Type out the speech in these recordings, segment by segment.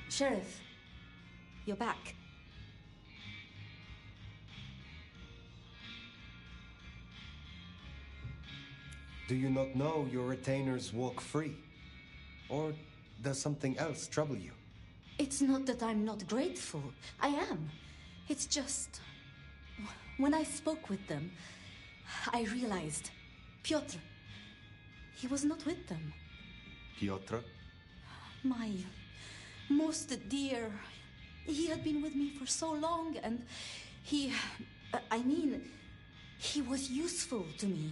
Sheriff, you're back. Do you not know your retainers walk free? Or does something else trouble you? It's not that I'm not grateful. I am. It's just... when I spoke with them, I realized Piotr, he was not with them. Piotr? My most dear. He had been with me for so long, and he was useful to me.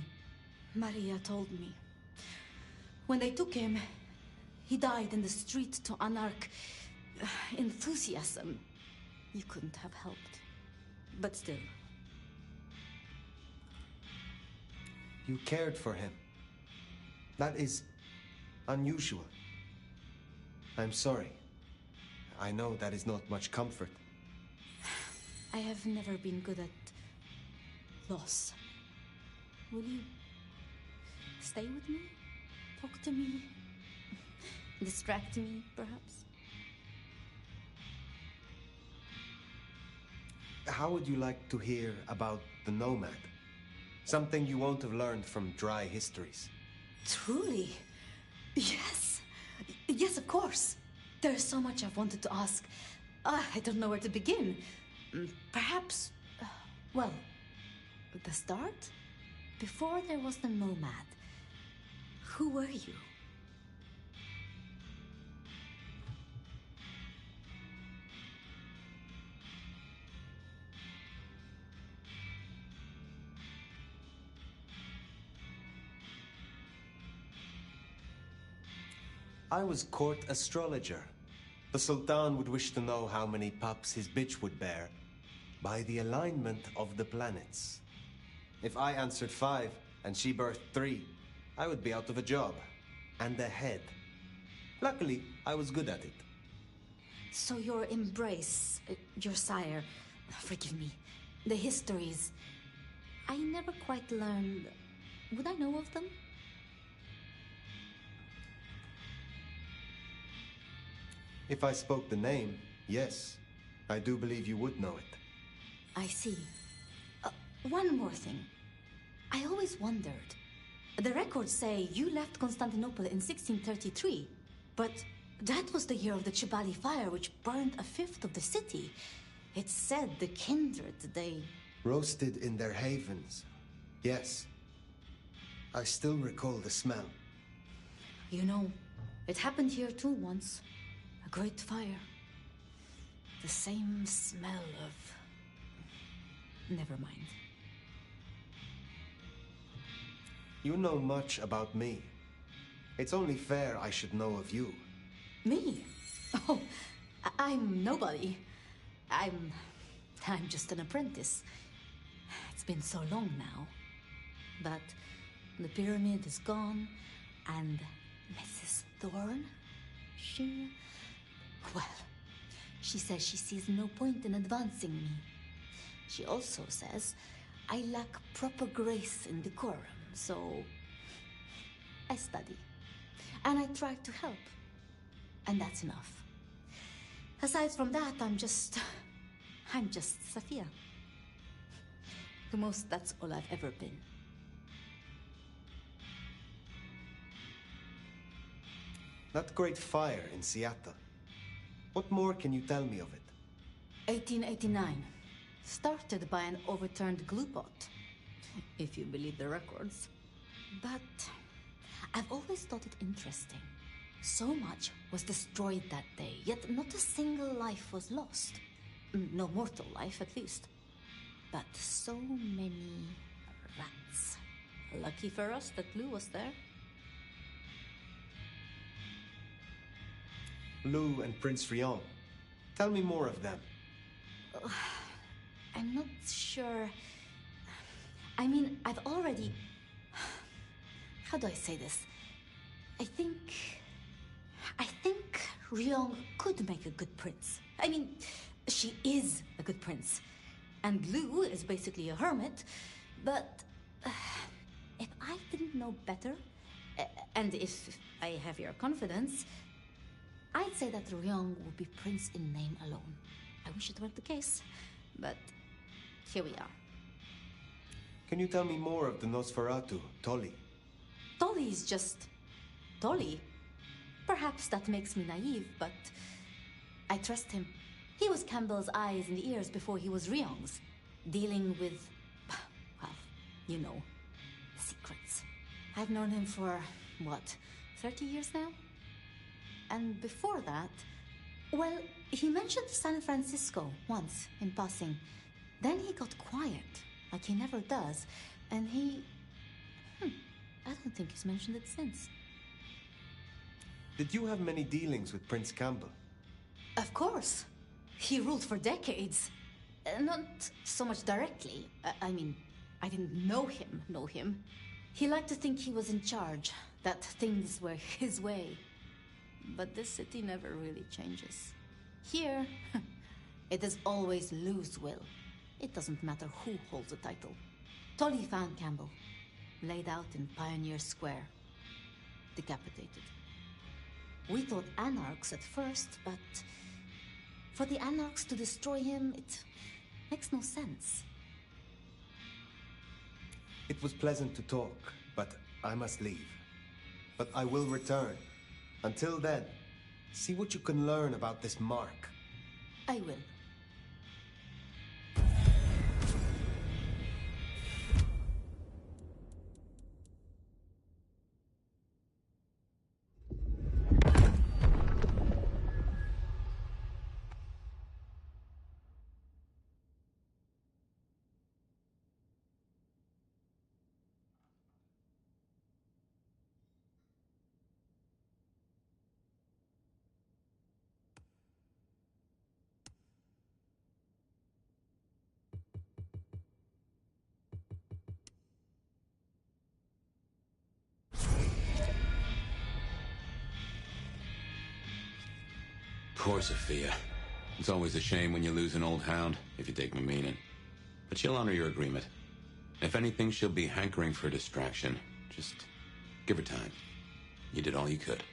Maria told me. When they took him, he died in the street to anarch enthusiasm. You couldn't have helped. But still. You cared for him. That is unusual. I'm sorry. I know that is not much comfort. I have never been good at loss. Will you stay with me? Talk to me? Distract me, perhaps? How would you like to hear about the Nomad? Something you won't have learned from dry histories. Truly? Yes. Yes, of course. There's so much I've wanted to ask. I don't know where to begin. Perhaps, well, the start? Before there was the Nomad, who were you? I was court astrologer. The Sultan would wish to know how many pups his bitch would bear by the alignment of the planets. If I answered 5 and she birthed 3, I would be out of a job and a head. Luckily, I was good at it. So your embrace, your sire, forgive me, the histories, I never quite learned. Would I know of them? If I spoke the name, yes. I do believe you would know it. I see. One more thing. I always wondered. The records say you left Constantinople in 1633, but that was the year of the Chibali fire, which burned a fifth of the city. It's said the kindred, they... roasted in their havens. Yes. I still recall the smell. You know, it happened here too once. A great fire. The same smell of... Never mind. You know much about me. It's only fair I should know of you. Me? Oh, I'm nobody. I'm just an apprentice. It's been so long now. But the pyramid is gone, and Mrs. Thorne, well, she says she sees no point in advancing me. She also says I lack proper grace and decorum, so I study. And I try to help. And that's enough. Aside from that, I'm just Safia. The most, that's all I've ever been. That great fire in Seattle. What more can you tell me of it? 1889. Started by an overturned glue pot, if you believe the records. But I've always thought it interesting. So much was destroyed that day, yet not a single life was lost. No mortal life, at least. But so many rats. Lucky for us that Lou was there. Lou and Prince Rion. Tell me more of them. I'm not sure. I mean, I've already... How do I say this? I think Ryong could make a good prince. I mean, she is a good prince. And Lu is basically a hermit. But if I didn't know better, and if I have your confidence, I'd say that Ryong would be prince in name alone. I wish it were the case, but here we are. Can you tell me more of the Nosferatu, Tolly? Tolly is just Tolly. Perhaps that makes me naive, but I trust him. He was Campbell's eyes and ears before he was Ryong's, dealing with, well, you know, secrets. I've known him for, what, 30 years now? And before that, well, he mentioned San Francisco once in passing. Then he got quiet, like he never does, and I don't think he's mentioned it since. Did you have many dealings with Prince Campbell? Of course. He ruled for decades. Not so much directly. I mean, I didn't know him. He liked to think he was in charge, that things were his way. But this city never really changes. Here, it is always Lu's will. It doesn't matter who holds the title. Tolly found Campbell, laid out in Pioneer Square, decapitated. We thought anarchs at first, but for the anarchs to destroy him, it makes no sense. It was pleasant to talk, but I must leave. But I will return. Until then, see what you can learn about this mark. I will. Poor Sophia. It's always a shame when you lose an old hound, if you take my meaning. But she'll honor your agreement. If anything, she'll be hankering for distraction. Just give her time. You did all you could.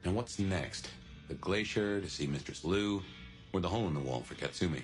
Now what's next? The glacier to see Mistress Lu, or the hole in the wall for Katsumi?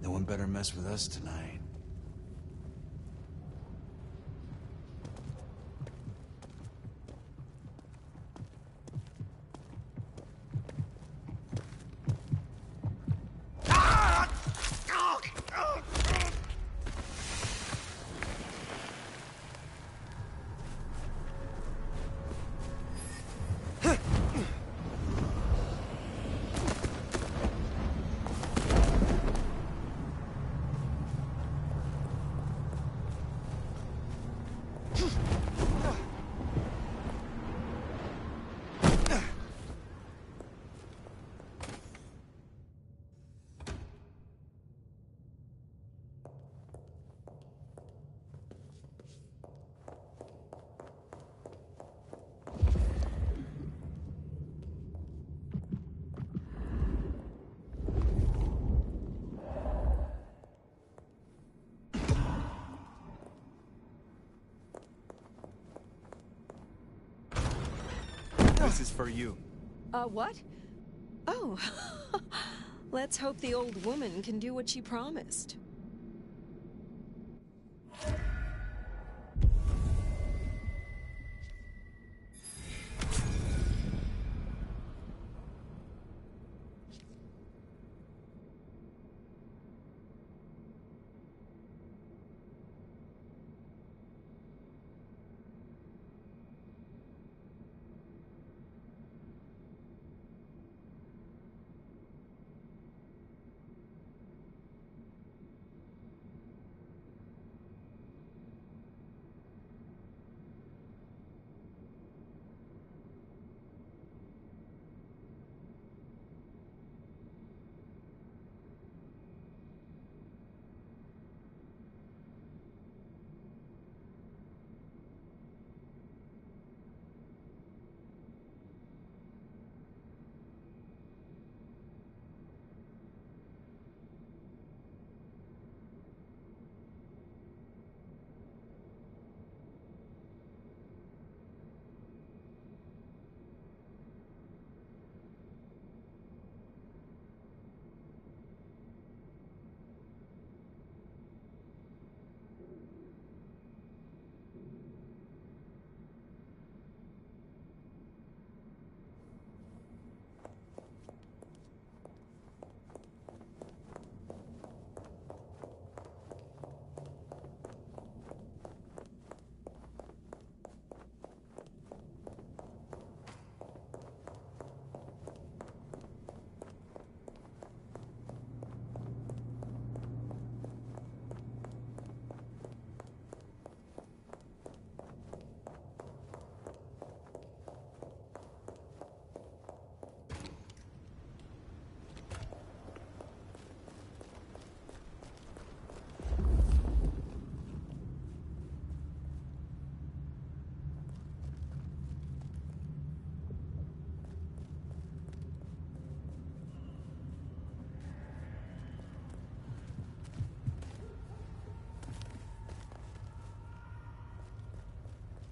No one better mess with us tonight. This is for you. What? Oh. Let's hope the old woman can do what she promised.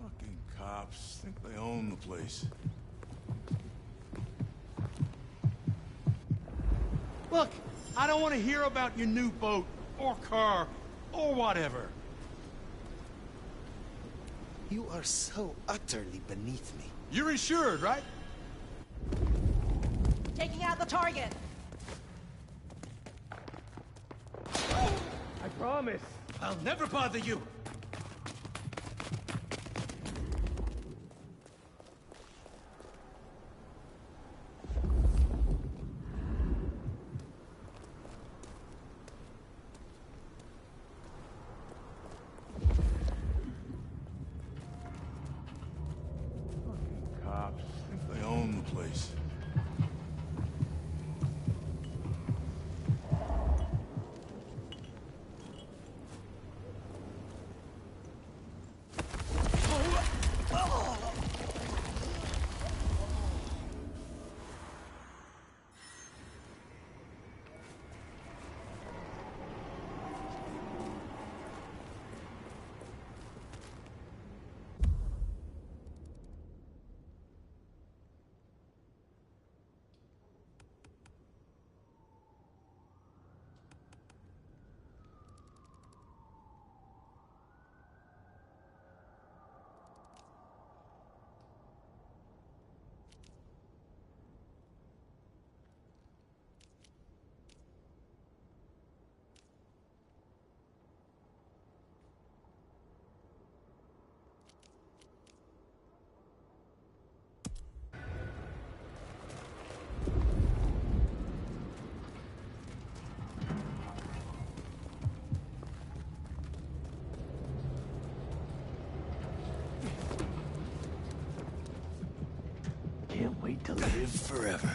Fucking cops think they own the place. Look, I don't want to hear about your new boat, or car, or whatever. You are so utterly beneath me. You're insured, right? Taking out the target! I promise. I'll never bother you. Cops think they own the place. Can't wait to live forever.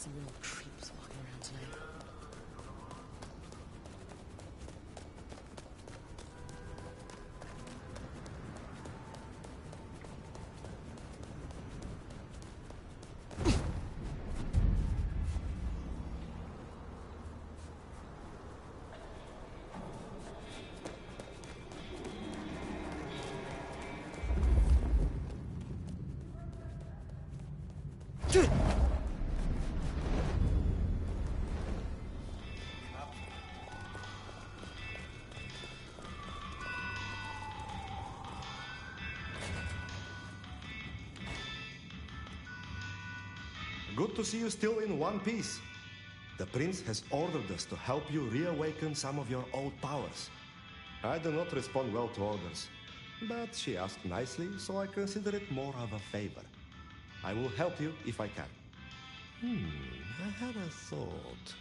Some real creeps walking around tonight. Good to see you still in one piece. The prince has ordered us to help you reawaken some of your old powers. I do not respond well to orders, but she asked nicely, so I consider it more of a favor. I will help you if I can. I had a thought.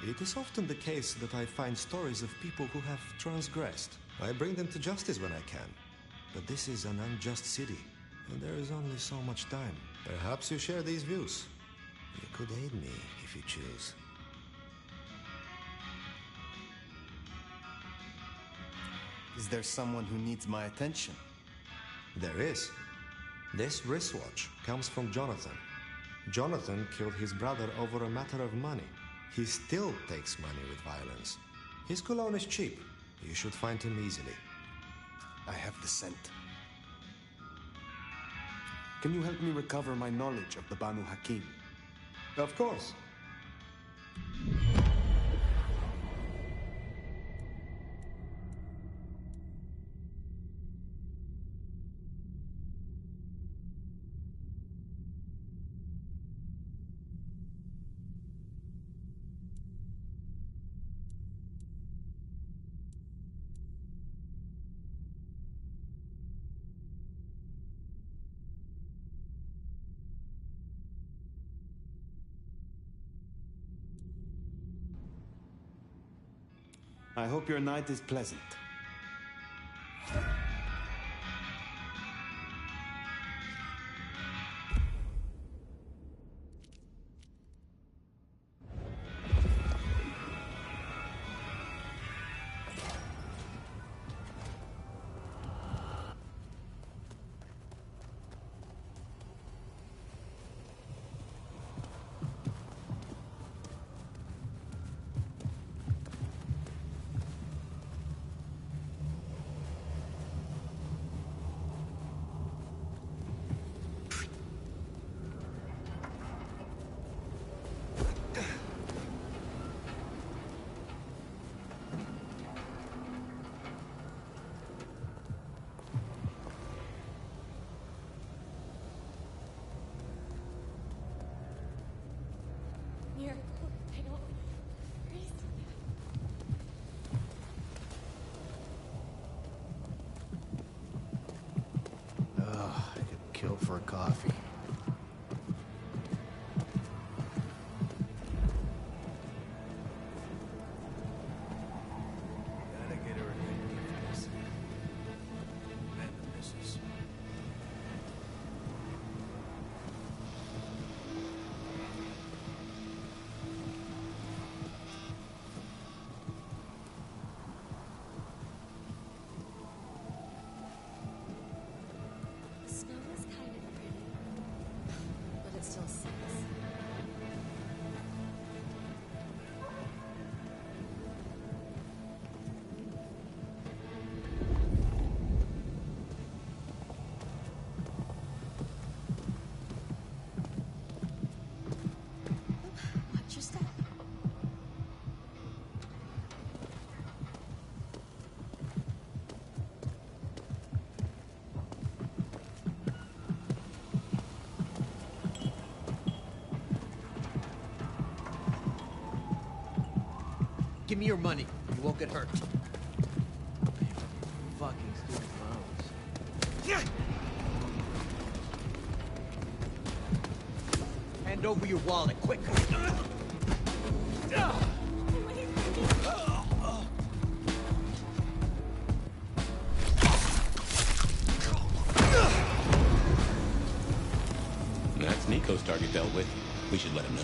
It is often the case that I find stories of people who have transgressed. I bring them to justice when I can. But this is an unjust city, and there is only so much time. Perhaps you share these views. You could aid me if you choose. Is there someone who needs my attention? There is. This wristwatch comes from Jonathan. Jonathan killed his brother over a matter of money. He still takes money with violence. His cologne is cheap. You should find him easily. I have the scent. Can you help me recover my knowledge of the Banu Hakim? Of course. I hope your night is pleasant. Kill for a coffee. Gotta get her a good gift. And the missus. The snow is kind of pretty, but it still sucks. Watch your step. Give me your money. You won't get hurt. Fucking stupid clowns. Hand over your wallet, quick. That's Nico's target dealt with. We should let him know.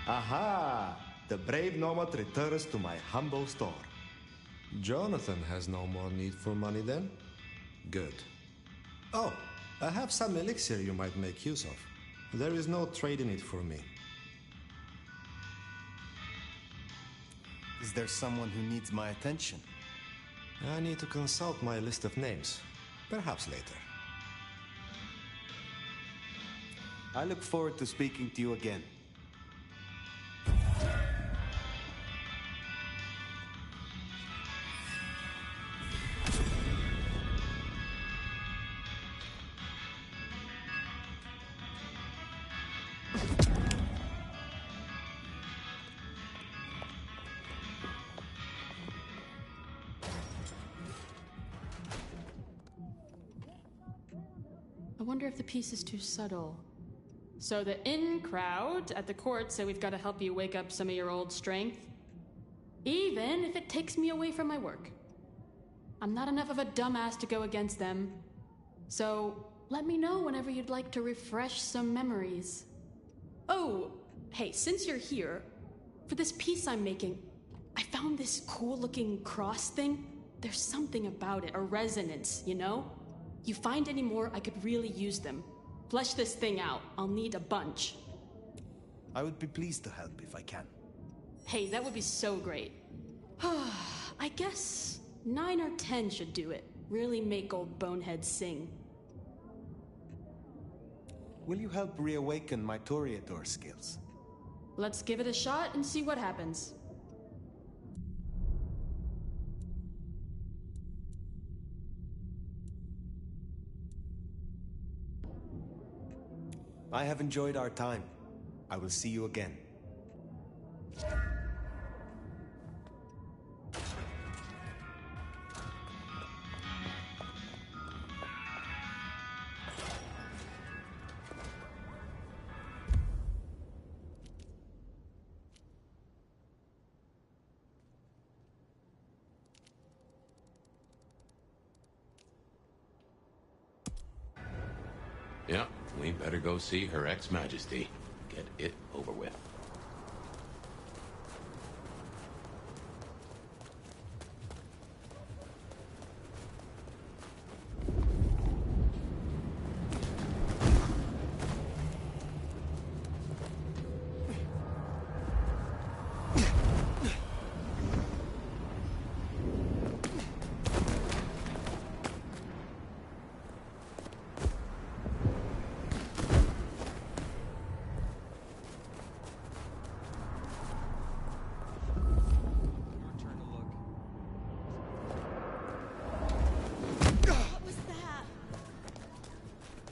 Aha! The brave nomad returns to my humble store. Jonathan has no more need for money then? Good. Oh, I have some elixir you might make use of. There is no trade in it for me. Is there someone who needs my attention? I need to consult my list of names. Perhaps later. I look forward to speaking to you again. I wonder if the piece is too subtle. So the in crowd at the court say we've got to help you wake up some of your old strength. Even if it takes me away from my work. I'm not enough of a dumbass to go against them. So let me know whenever you'd like to refresh some memories. Oh, hey, since you're here, for this piece I'm making, I found this cool looking cross thing. There's something about it, a resonance, you know? You find any more, I could really use them. Flesh this thing out. I'll need a bunch. I would be pleased to help if I can. Hey, that would be so great. I guess 9 or 10 should do it. Really make old Bonehead sing. Will you help reawaken my Toreador skills? Let's give it a shot and see what happens. I have enjoyed our time. I will see you again. Yeah, we better go see Her Ex-Majesty. Get it over with.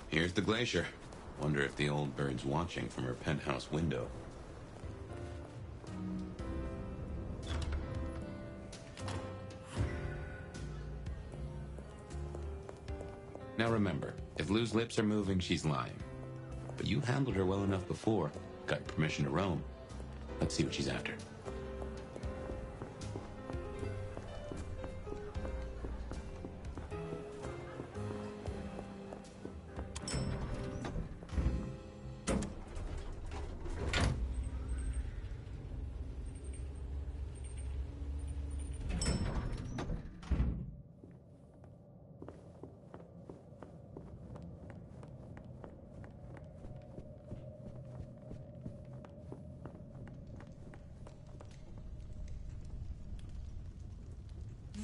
Here's the glacier. Wonder if the old bird's watching from her penthouse window. Now remember, if Lou's lips are moving, she's lying. But you handled her well enough before. Got permission to roam. Let's see what she's after.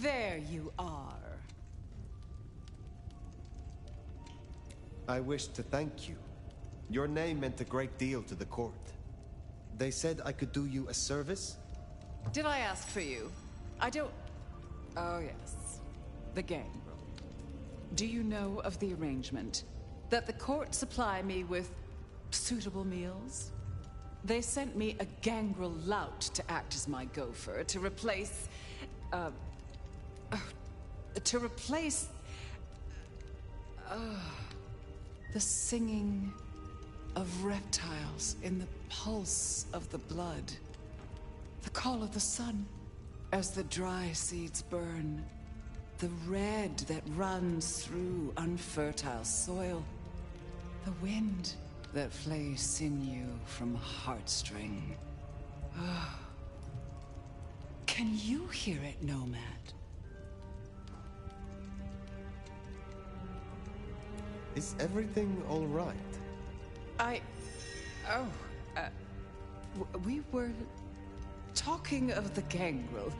There you are. I wish to thank you. Your name meant a great deal to the court. They said I could do you a service? Did I ask for you? I don't... Oh, yes. The gangrel. Do you know of the arrangement? That the court supply me with suitable meals? They sent me a gangrel lout to act as my gopher, to replace... the singing of reptiles in the pulse of the blood. The call of the sun as the dry seeds burn. The red that runs through unfertile soil. The wind that flays sinew from heartstring. Can you hear it, Nomad? Is everything all right? We were talking of the gangrel.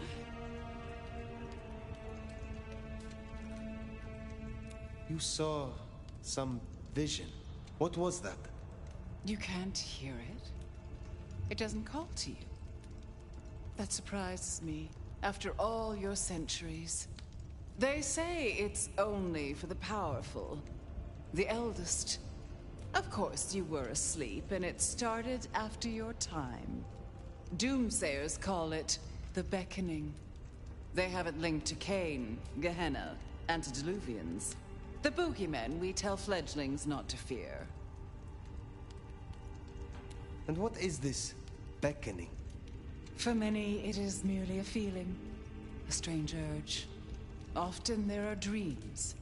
You saw some vision. What was that? You can't hear it? It doesn't call to you? That surprises me, after all your centuries. They say it's only for the powerful. The eldest. Of course, you were asleep, and it started after your time. Doomsayers call it the Beckoning. They have it linked to Cain, Gehenna, antediluvians. The boogeymen we tell fledglings not to fear. And what is this beckoning? For many, it is merely a feeling, a strange urge. Often there are dreams.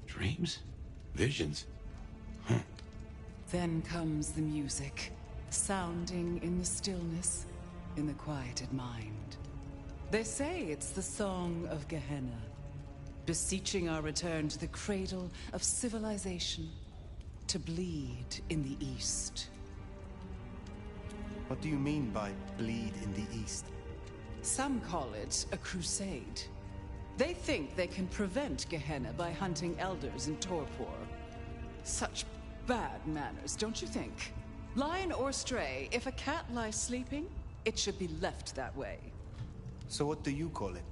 Dreams? Visions? Then comes the music, sounding in the stillness, in the quieted mind. They say it's the song of Gehenna, beseeching our return to the cradle of civilization, to bleed in the east. What do you mean by bleed in the east? Some call it a crusade. They think they can prevent Gehenna by hunting elders in Torpor. Such bad manners, don't you think? Lion or stray, if a cat lies sleeping, it should be left that way. So what do you call it?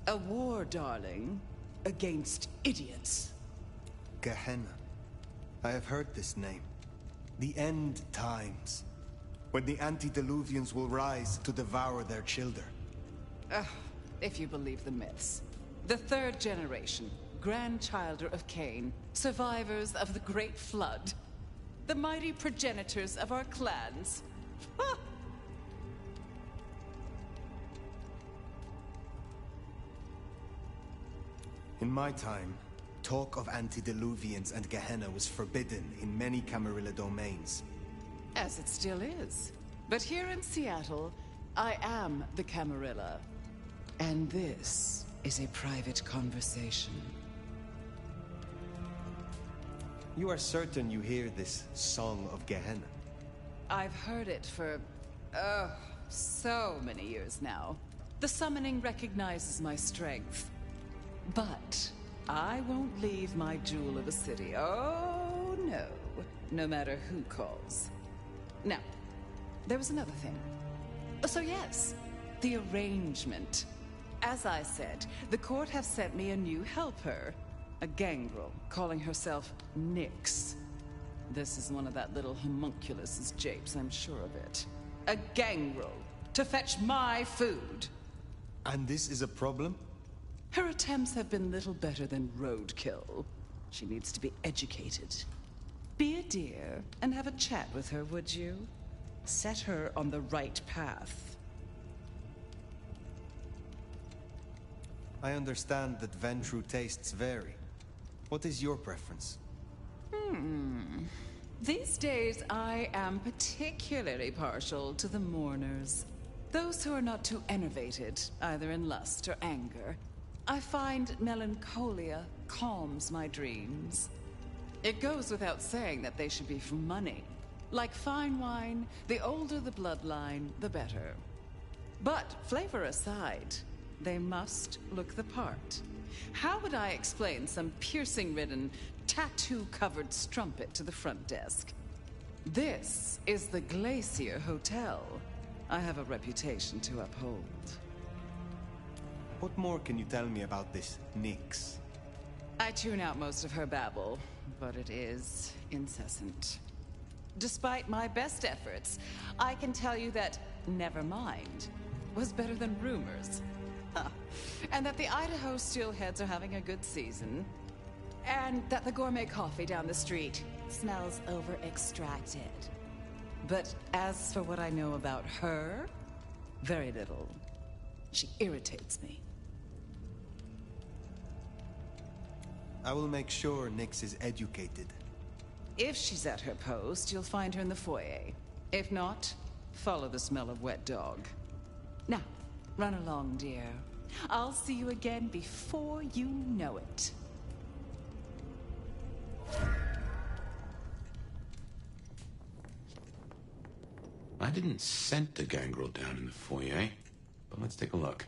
A war, darling, against idiots. Gehenna. I have heard this name. The end times. When the antediluvians will rise to devour their children. If you believe the myths. The third generation, grandchilder of Cain, survivors of the Great Flood. The mighty progenitors of our clans. In my time, talk of antediluvians and Gehenna was forbidden in many Camarilla domains. As it still is. But here in Seattle, I am the Camarilla. And this is a private conversation. You are certain you hear this song of Gehenna? I've heard it for, so many years now. The summoning recognizes my strength. But I won't leave my jewel of a city. Oh, no. No matter who calls. Now, there was another thing. So yes, the arrangement. As I said, the court have sent me a new helper. A gangrel, calling herself Nyx. This is one of that little homunculus's japes, I'm sure of it. A gangrel, to fetch my food. And this is a problem? Her attempts have been little better than roadkill. She needs to be educated. Be a dear and have a chat with her, would you? Set her on the right path. I understand that Ventru tastes vary. What is your preference? These days, I am particularly partial to the mourners. Those who are not too enervated, either in lust or anger. I find melancholia calms my dreams. It goes without saying that they should be for money. Like fine wine, the older the bloodline, the better. But flavor aside, they must look the part. How would I explain some piercing-ridden, tattoo-covered strumpet to the front desk. This is the Glacier Hotel. I have a reputation to uphold. What more can you tell me about this Nyx? I tune out most of her babble, but it is incessant. Despite my best efforts, I can tell you that Nevermind was better than rumors. Huh. And that the Idaho Steelheads are having a good season. And that the gourmet coffee down the street smells over-extracted. But as for what I know about her, very little. She irritates me. I will make sure Nyx is educated. If she's at her post, you'll find her in the foyer. If not, follow the smell of wet dog. Now, run along, dear. I'll see you again before you know it. I didn't scent the gangrel down in the foyer, but let's take a look.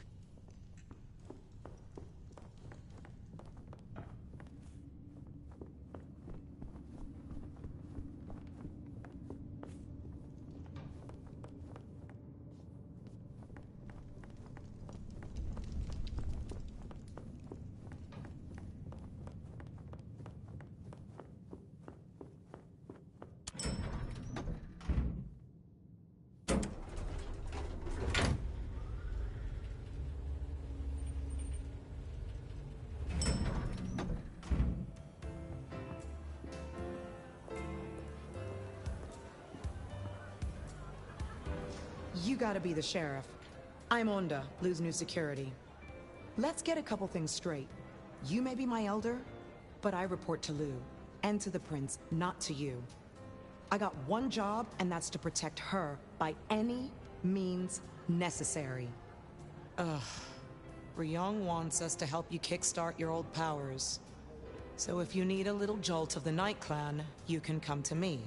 You gotta be the sheriff. I'm Onda, Lou's new security. Let's get a couple things straight. You may be my elder, but I report to Lou. And to the prince, not to you. I got one job, and that's to protect her by any means necessary. Ugh. Ryong wants us to help you kickstart your old powers. So if you need a little jolt of the Night Clan, you can come to me.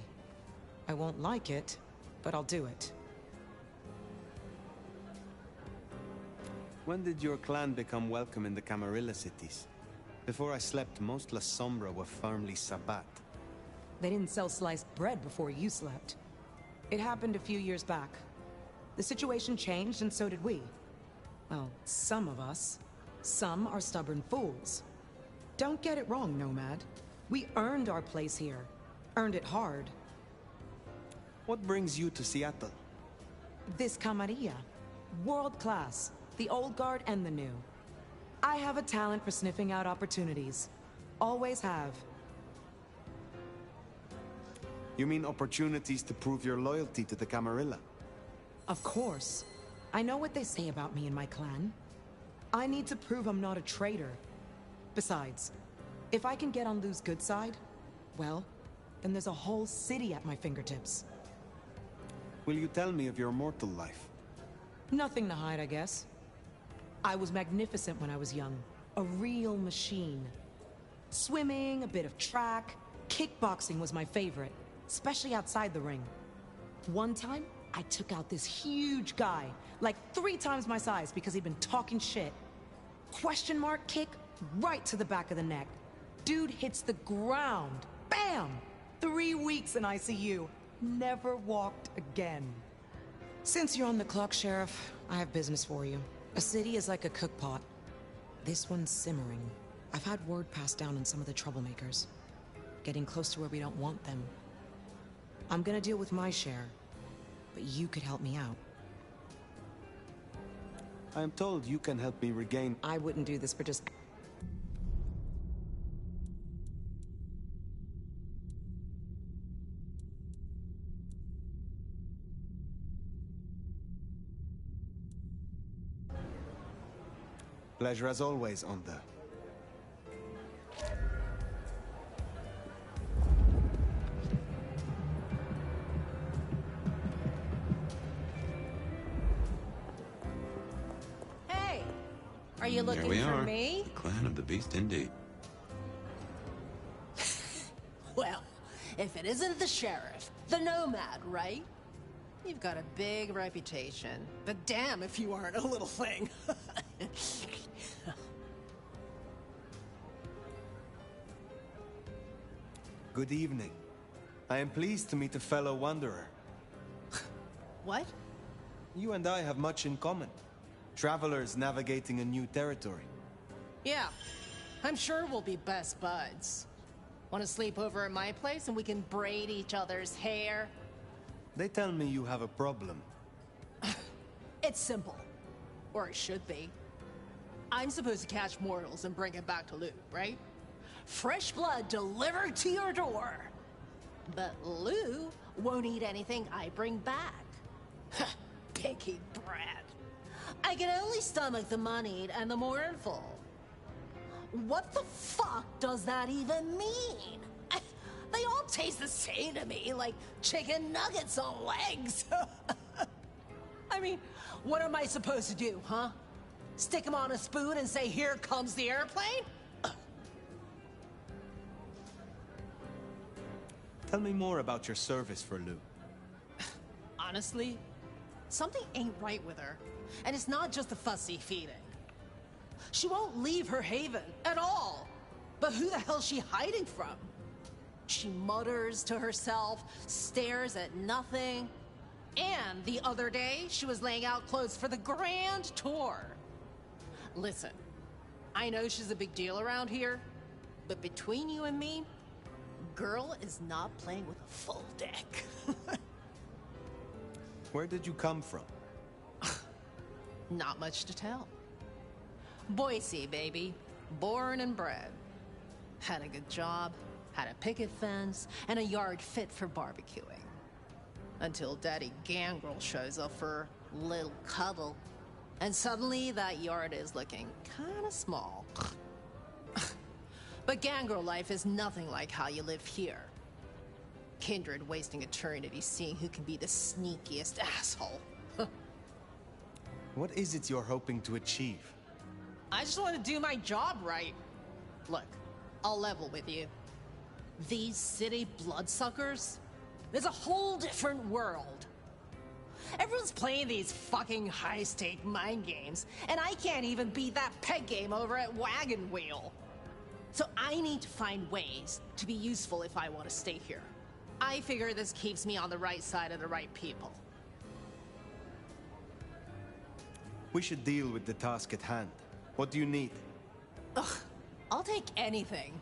I won't like it, but I'll do it. When did your clan become welcome in the Camarilla cities? Before I slept, most La Sombra were firmly Sabbat. They didn't sell sliced bread before you slept. It happened a few years back. The situation changed, and so did we. Well, some of us. Some are stubborn fools. Don't get it wrong, Nomad. We earned our place here. Earned it hard. What brings you to Seattle? This Camarilla. World class. The old guard and the new. I have a talent for sniffing out opportunities. Always have. You mean opportunities to prove your loyalty to the Camarilla? Of course. I know what they say about me and my clan. I need to prove I'm not a traitor. Besides, if I can get on Lou's good side, well, then there's a whole city at my fingertips. Will you tell me of your mortal life? Nothing to hide, I guess. I was magnificent when I was young. A real machine. Swimming, a bit of track. Kickboxing was my favorite, especially outside the ring. One time, I took out this huge guy, like 3 times my size because he'd been talking shit. Question mark kick right to the back of the neck. Dude hits the ground. Bam! 3 weeks in ICU. Never walked again. Since you're on the clock, Sheriff, I have business for you. A city is like a cookpot. This one's simmering. I've had word passed down on some of the troublemakers. Getting close to where we don't want them. I'm gonna deal with my share, but you could help me out. I am told you can help me regain... I wouldn't do this for just... Pleasure as always, Onda. Hey! Are you looking There we for are. me? The clan of the beast indeed. Well, if it isn't the sheriff, the nomad, right? You've got a big reputation, but damn if you aren't a little thing. Good evening. I am pleased to meet a fellow wanderer. What? You and I have much in common. Travelers navigating a new territory. Yeah, I'm sure we'll be best buds. Want to sleep over at my place and we can braid each other's hair? They tell me you have a problem. It's simple. Or it should be. I'm supposed to catch mortals and bring it back to loot, right? Fresh blood delivered to your door. But Lou won't eat anything I bring back. Picky brat. I can only stomach the moneyed and the mournful. What the fuck does that even mean? They all taste the same to me, like chicken nuggets on legs. I mean, what am I supposed to do, huh? Stick them on a spoon and say, here comes the airplane? Tell me more about your service for Lou. Honestly, something ain't right with her. And it's not just the fussy feeding. She won't leave her haven at all. But who the hell's she hiding from? She mutters to herself, stares at nothing. And the other day, she was laying out clothes for the grand tour. Listen, I know she's a big deal around here, but between you and me, girl is not playing with a full deck. Where did you come from? Not much to tell. Boise, baby. Born and bred. Had a good job, had a picket fence, and a yard fit for barbecuing. Until Daddy Gangrel shows up for a little cuddle. And suddenly that yard is looking kinda small. But Gangrel life is nothing like how you live here. Kindred wasting eternity seeing who can be the sneakiest asshole. What is it you're hoping to achieve? I just want to do my job right. Look, I'll level with you. These city bloodsuckers, there's a whole different world. Everyone's playing these fucking high-stake mind games, and I can't even beat that peg game over at Wagon Wheel. So I need to find ways to be useful if I want to stay here. I figure this keeps me on the right side of the right people. We should deal with the task at hand. What do you need? Ugh, I'll take anything.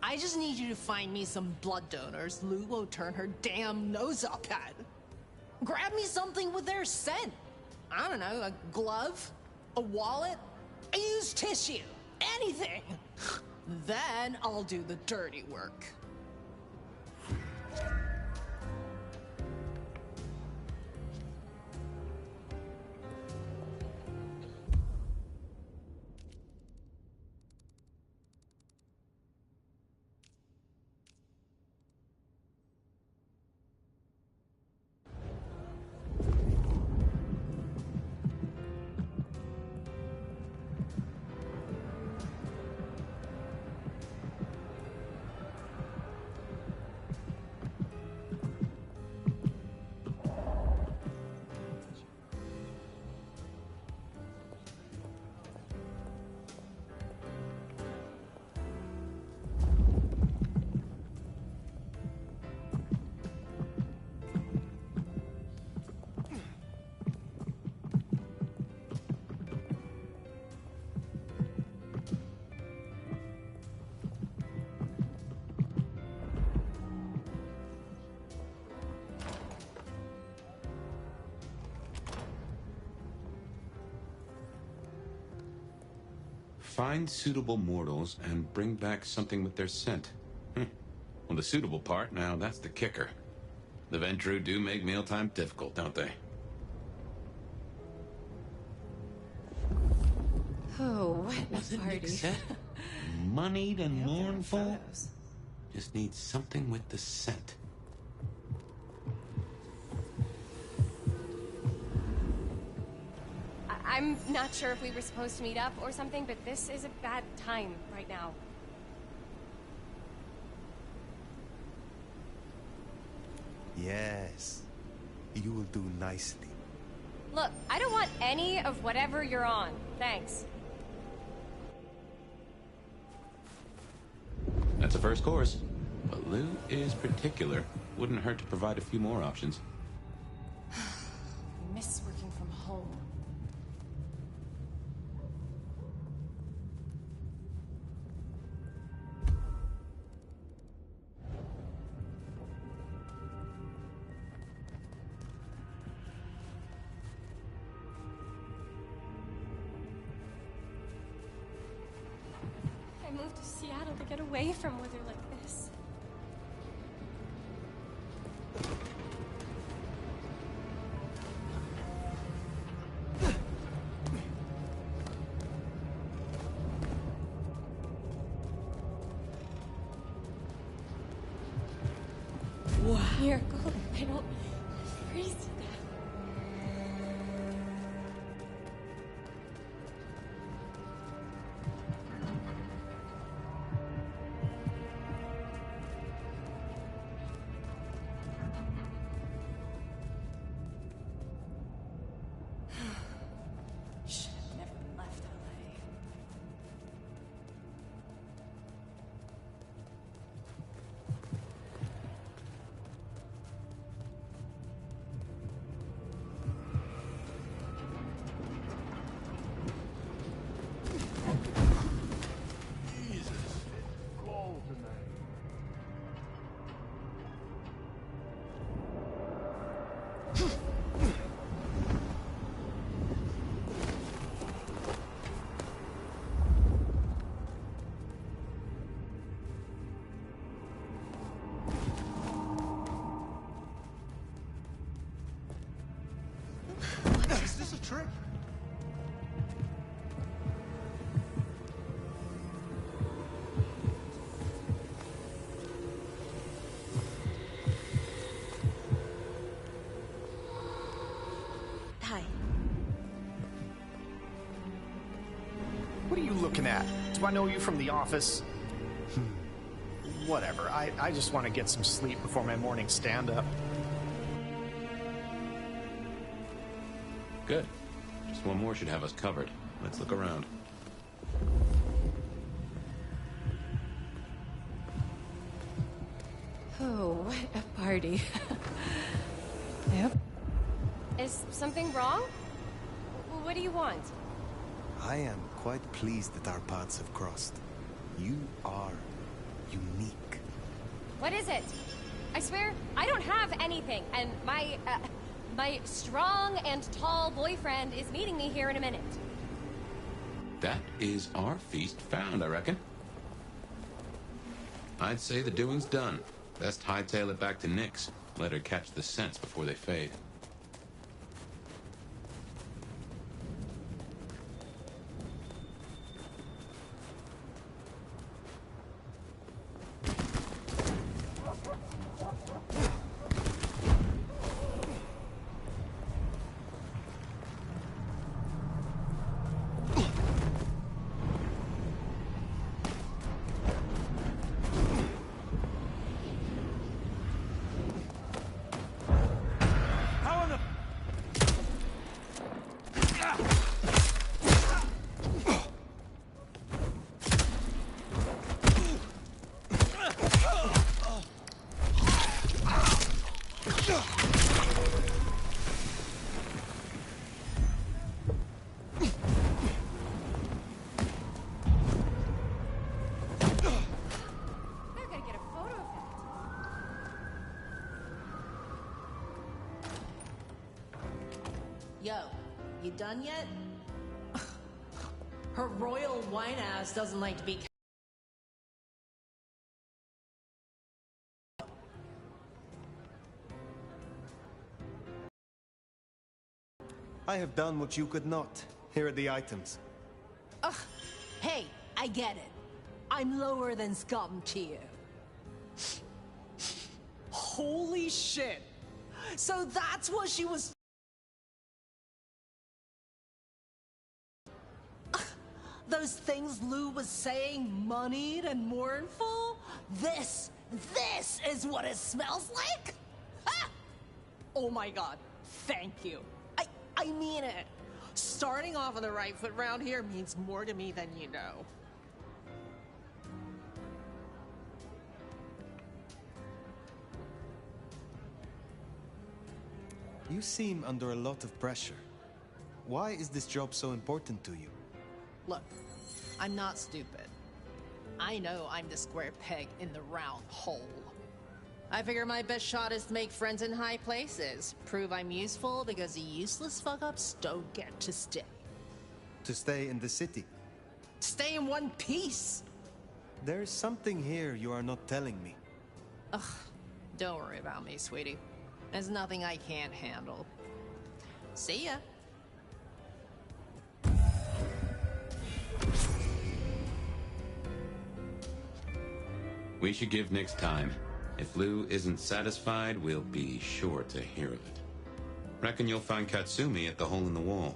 I just need you to find me some blood donors Lou won't turn her damn nose up at. Grab me something with their scent. I don't know, a glove, a wallet, a used tissue, anything. Then I'll do the dirty work. Find suitable mortals and bring back something with their scent. Well, the suitable part, now that's the kicker. The Ventru do make mealtime difficult, don't they? Oh, what a Wasn't Nick party. said? Moneyed and mournful? Just need something with the scent. I'm not sure if we were supposed to meet up or something, but this is a bad time right now. Yes. You will do nicely. Look, I don't want any of whatever you're on. Thanks. That's a first course. But Lou is particular. Wouldn't hurt to provide a few more options. I miss working from home. I moved to Seattle to get away from weather like this. Wow. Miracle, I don't freeze to death. Should have never left LA. Jesus. Cold tonight. Is this a trick? Hi. What are you looking at? Do I know you from the office? Whatever. I just want to get some sleep before my morning stand-up. Good. Just one more should have us covered. Let's look around. Oh, what a party. Yep. Is something wrong? What do you want? I am quite pleased that our paths have crossed. You are unique. What is it? I swear, I don't have anything, and my strong and tall boyfriend is meeting me here in a minute. That is our feast found, I reckon. I'd say the doing's done. Best hightail it back to Nyx. Let her catch the scents before they fade. How in the... They're gonna get a photo of that. Yo, you done yet? Her royal wine ass doesn't like to be. I have done what you could not. Here are the items. Ugh. Hey, I get it. I'm lower than scum to you. Holy shit. So that's what she was. Those things Lou was saying, moneyed and mournful? This is what it smells like? Ah! Oh my god, thank you. I mean it. Starting off on the right foot round here means more to me than you know. You seem under a lot of pressure. Why is this job so important to you? Look, I'm not stupid. I know I'm the square peg in the round hole. I figure my best shot is to make friends in high places. Prove I'm useful because the useless fuck-ups don't get to stay. To stay in the city? Stay in one piece! There's something here you are not telling me. Ugh, don't worry about me, sweetie. There's nothing I can't handle. See ya. We should give Nyx time. If Lou isn't satisfied, we'll be sure to hear of it. Reckon you'll find Katsumi at the hole in the wall.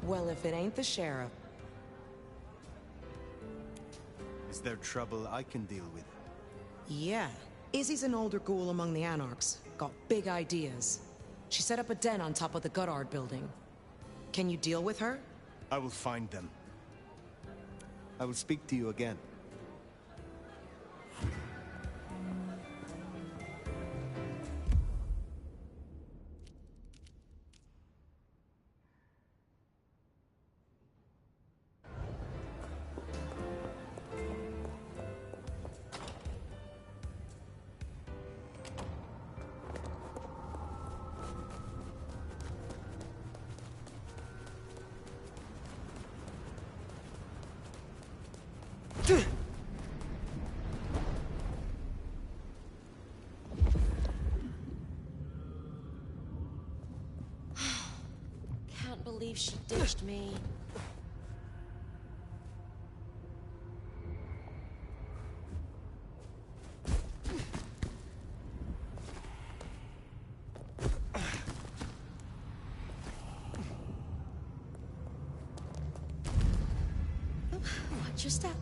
Well, if it ain't the sheriff. Is there trouble I can deal with? Yeah. Izzy's an older ghoul among the Anarchs. Got big ideas. She set up a den on top of the Goddard building. Can you deal with her? I will find them. I will speak to you again. Can't believe she ditched me. Watch your step.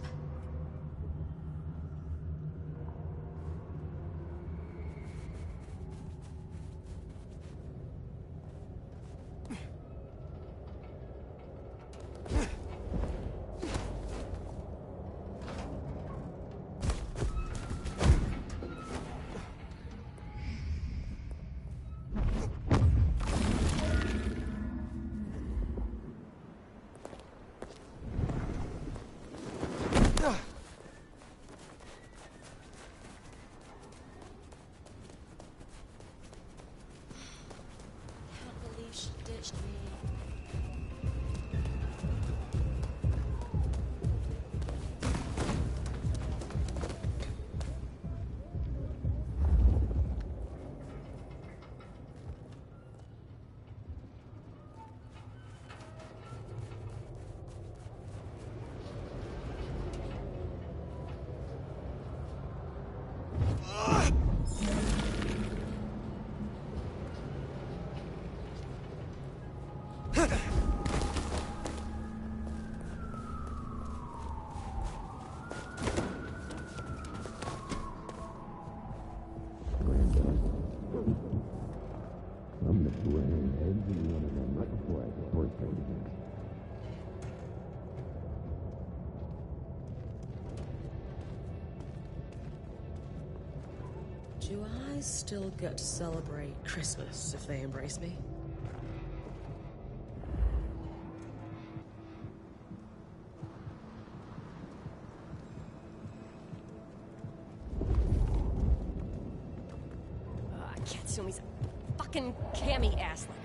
Do I still get to celebrate Christmas if they embrace me? Katsumi's a fucking cami ass liquor.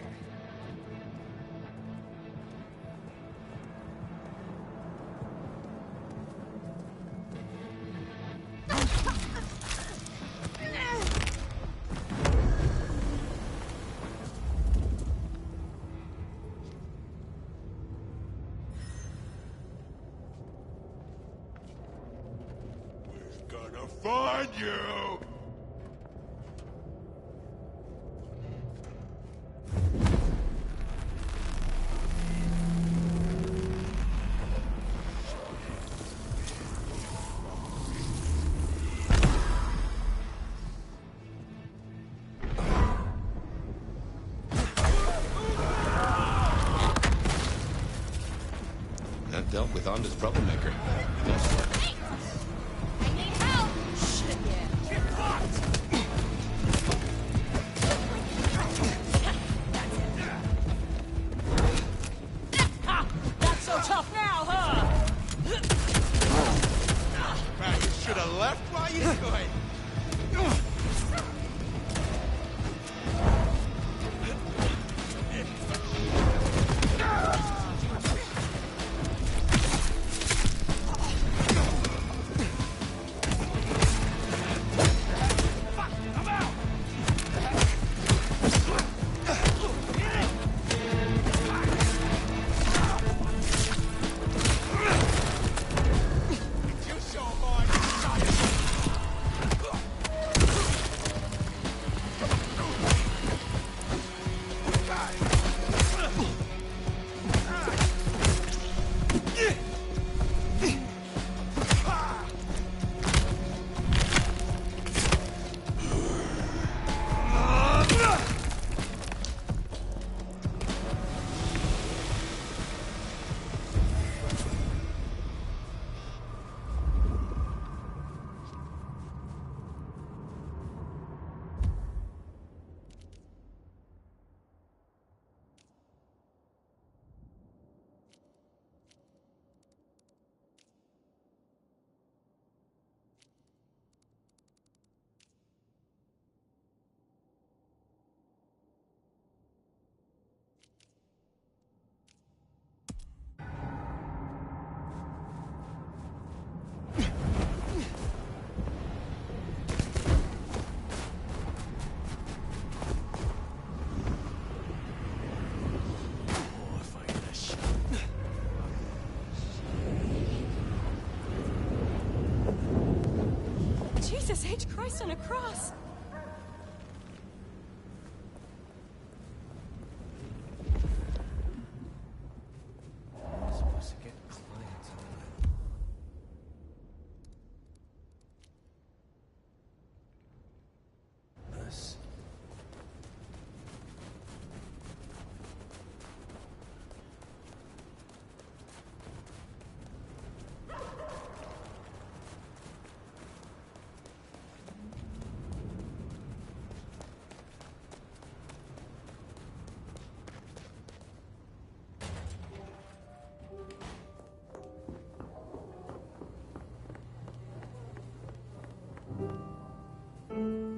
Gonna find you! That dealt with Onda's troublemaker. Nice work. I need help! Shit, yeah. Get fucked! Not so tough now, huh? Man, you should have left while you could. Jesus H. Christ on a cross! I'm supposed to get clients on that. This.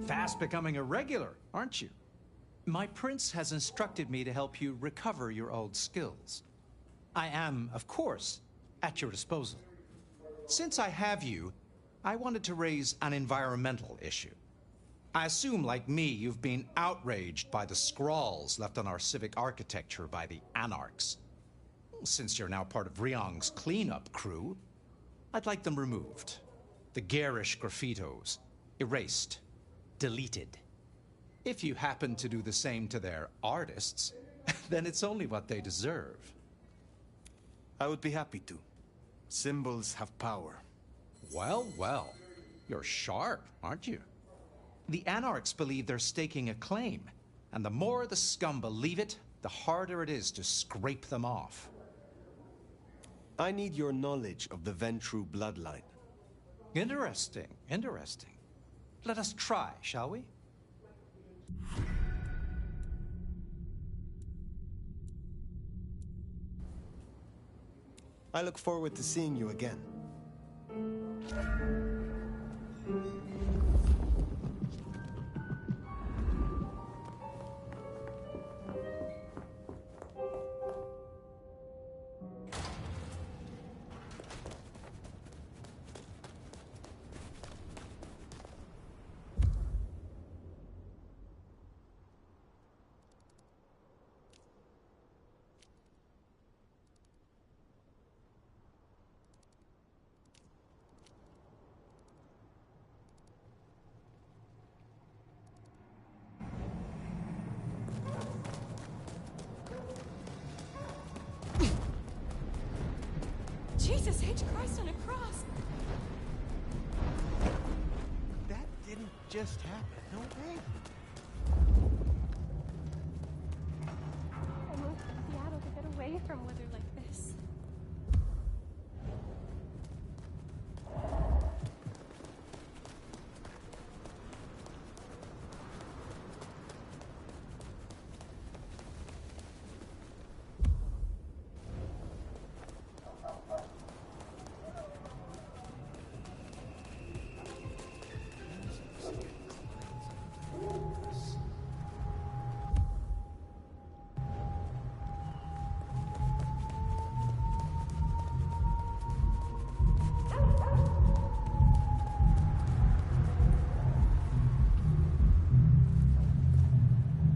Fast becoming a regular, aren't you? My prince has instructed me to help you recover your old skills. I am, of course, at your disposal. Since I have you, I wanted to raise an environmental issue. I assume, like me, you've been outraged by the scrawls left on our civic architecture by the Anarchs. Since you're now part of Ryong's cleanup crew, I'd like them removed. The garish graffitos erased. Deleted. If you happen to do the same to their artists, then it's only what they deserve. I would be happy to. Symbols have power. Well, well. You're sharp, aren't you? The Anarchs believe they're staking a claim, and the more the scum believe it, the harder it is to scrape them off. I need your knowledge of the Ventru bloodline. Interesting, interesting. Let us try, shall we? I look forward to seeing you again. Jesus H. Christ on a cross! That didn't just happen, no way. I moved to Seattle to get away from weather like this.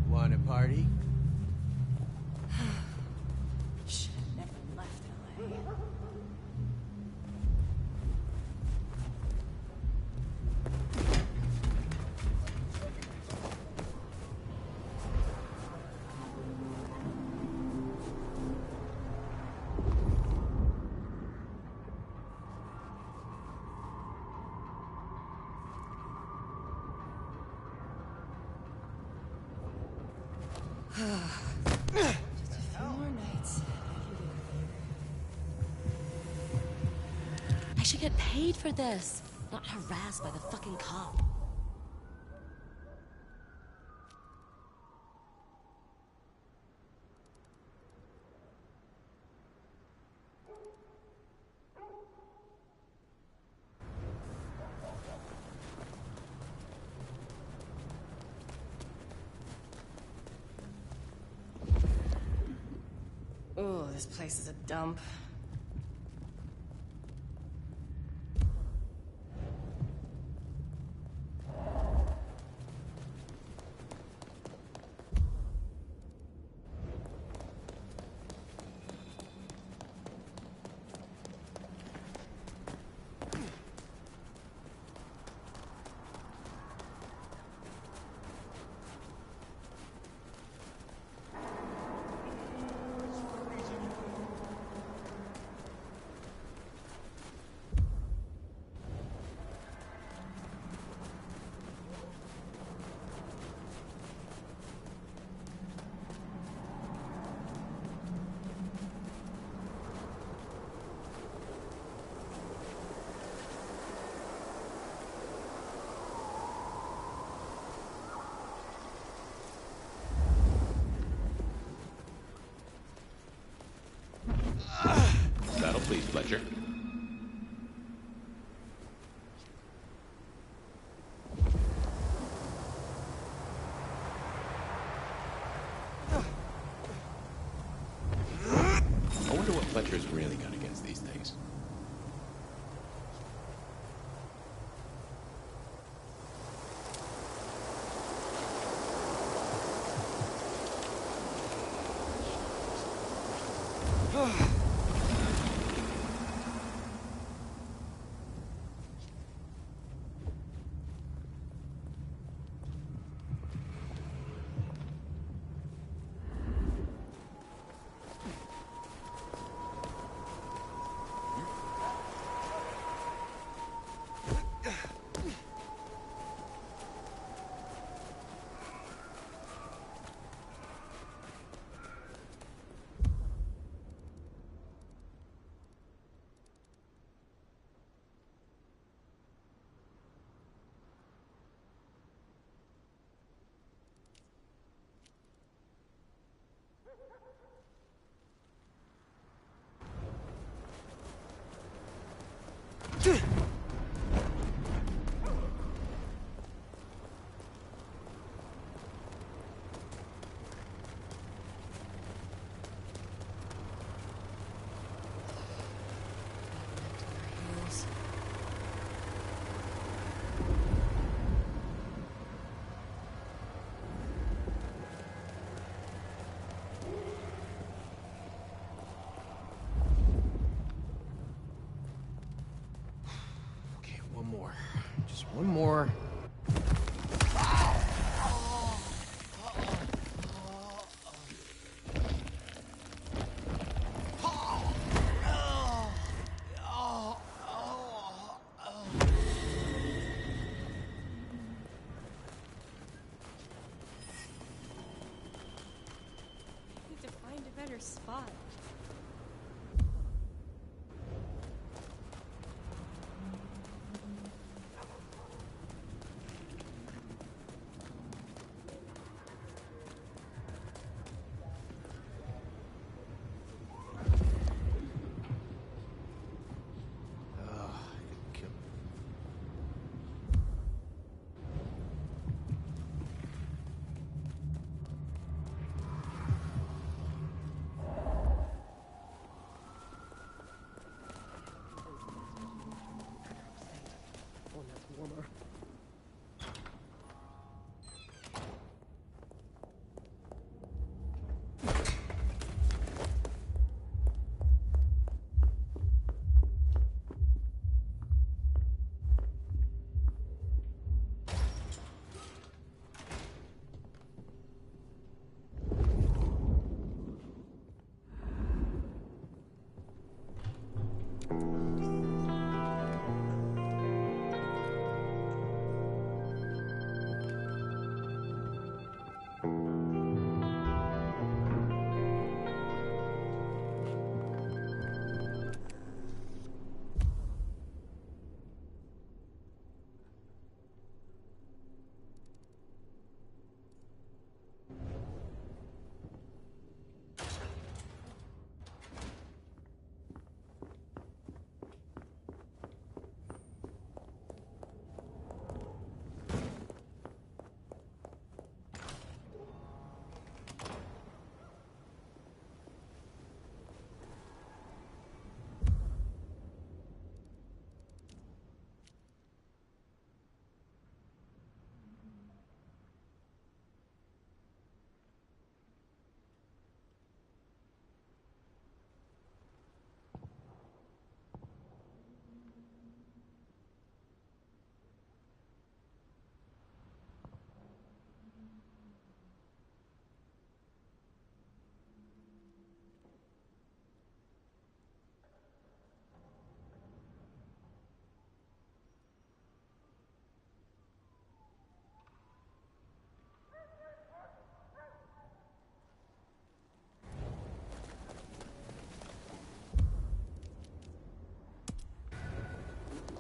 Want a party? Should have never left LA. Just a few more nights. I should get paid for this, not harassed by the fucking cop. Oh, this place is a dump. That'll please Fletcher. I wonder what Fletcher's really got against these things. One more.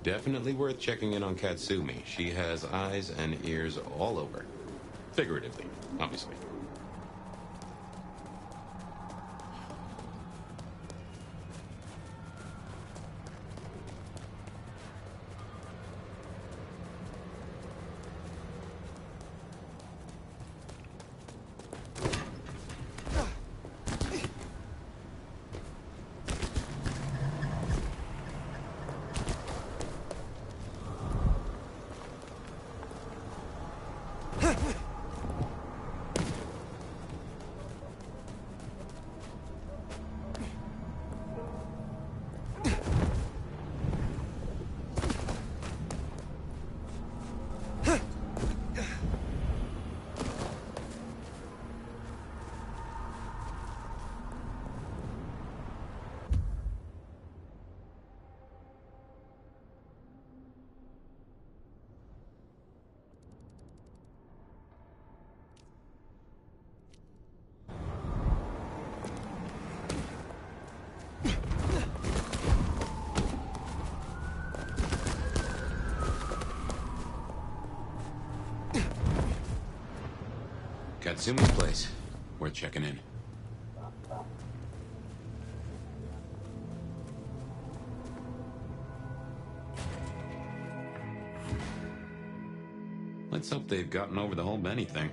Definitely worth checking in on Katsumi. She has eyes and ears all over. Figuratively, obviously. Katsumi's place. Worth checking in. Let's hope they've gotten over the whole Benny thing.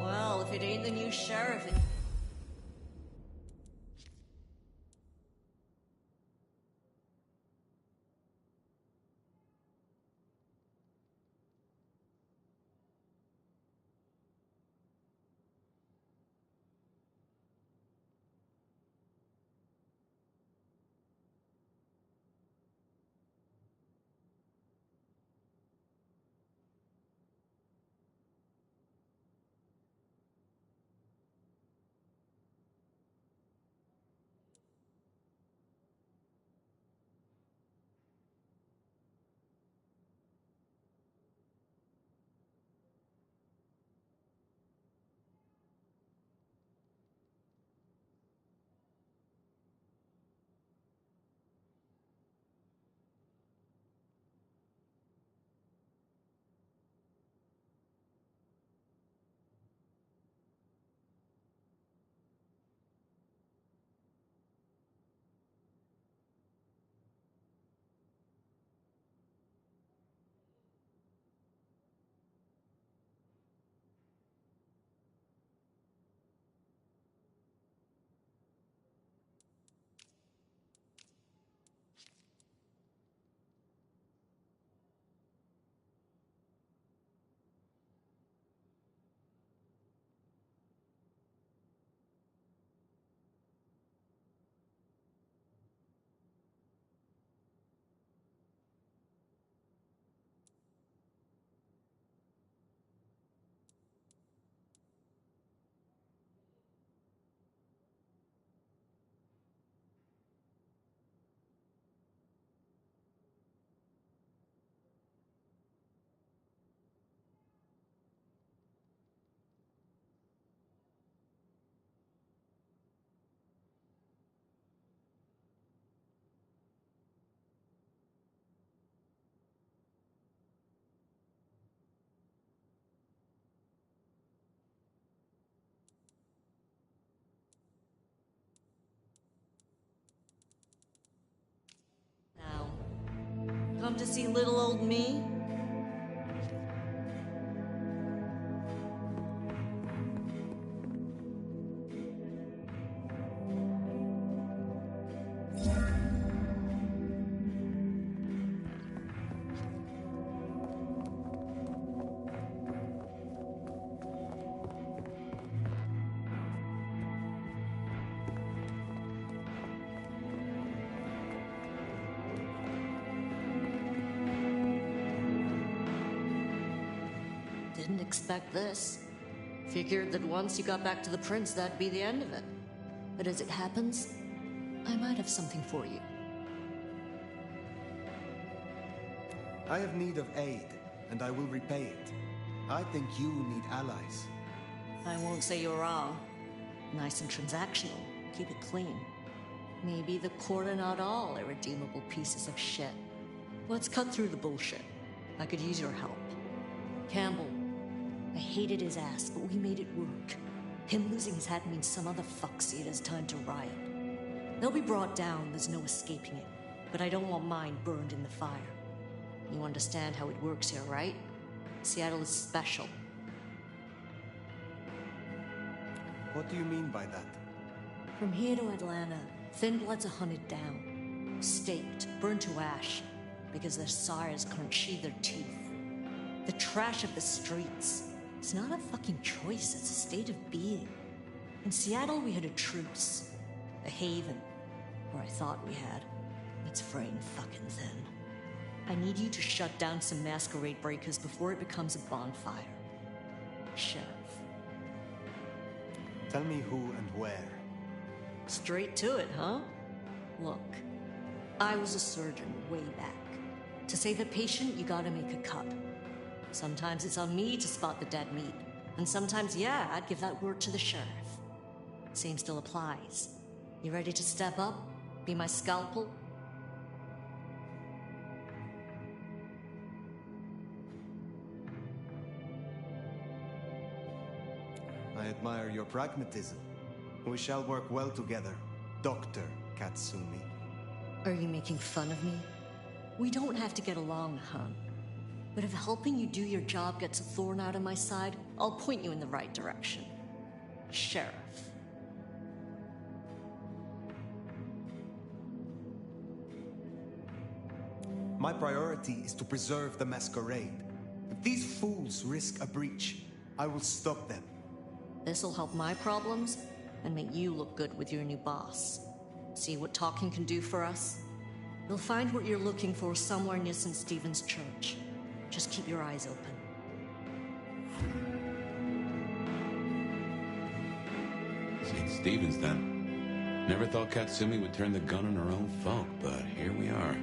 Well, if it ain't the new sheriff, it... to see little old me? Didn't expect this. Figured that once you got back to the prince, that'd be the end of it. But as it happens, I might have something for you. I have need of aid, and I will repay it. I think you need allies. I won't say you're wrong. Nice and transactional. Keep it clean. Maybe the court are not all irredeemable pieces of shit. Let's cut through the bullshit. I could use your help. Campbell. I hated his ass, but we made it work. Him losing his hat means some other fuck see it as time to riot. They'll be brought down, there's no escaping it. But I don't want mine burned in the fire. You understand how it works here, right? Seattle is special. What do you mean by that? From here to Atlanta, thin bloods are hunted down, staked, burned to ash, because their sires couldn't sheathe their teeth. The trash of the streets. It's not a fucking choice, it's a state of being. In Seattle, we had a truce. A haven. Or I thought we had. It's fraying fucking thin. I need you to shut down some masquerade breakers before it becomes a bonfire. Sheriff. Tell me who and where. Straight to it, huh? Look, I was a surgeon way back. To save a patient, you gotta make a cut. Sometimes it's on me to spot the dead meat. And sometimes, yeah, I'd give that word to the sheriff. Same still applies. You ready to step up? Be my scalpel? I admire your pragmatism. We shall work well together, Dr. Katsumi. Are you making fun of me? We don't have to get along, hon. But if helping you do your job gets a thorn out of my side, I'll point you in the right direction. Sheriff. My priority is to preserve the masquerade. If these fools risk a breach, I will stop them. This'll help my problems and make you look good with your new boss. See what talking can do for us? You'll find what you're looking for somewhere near St. Stephen's Church. Just keep your eyes open. St. Stephen's, then. Never thought Katsumi would turn the gun on her own folk, but here we are.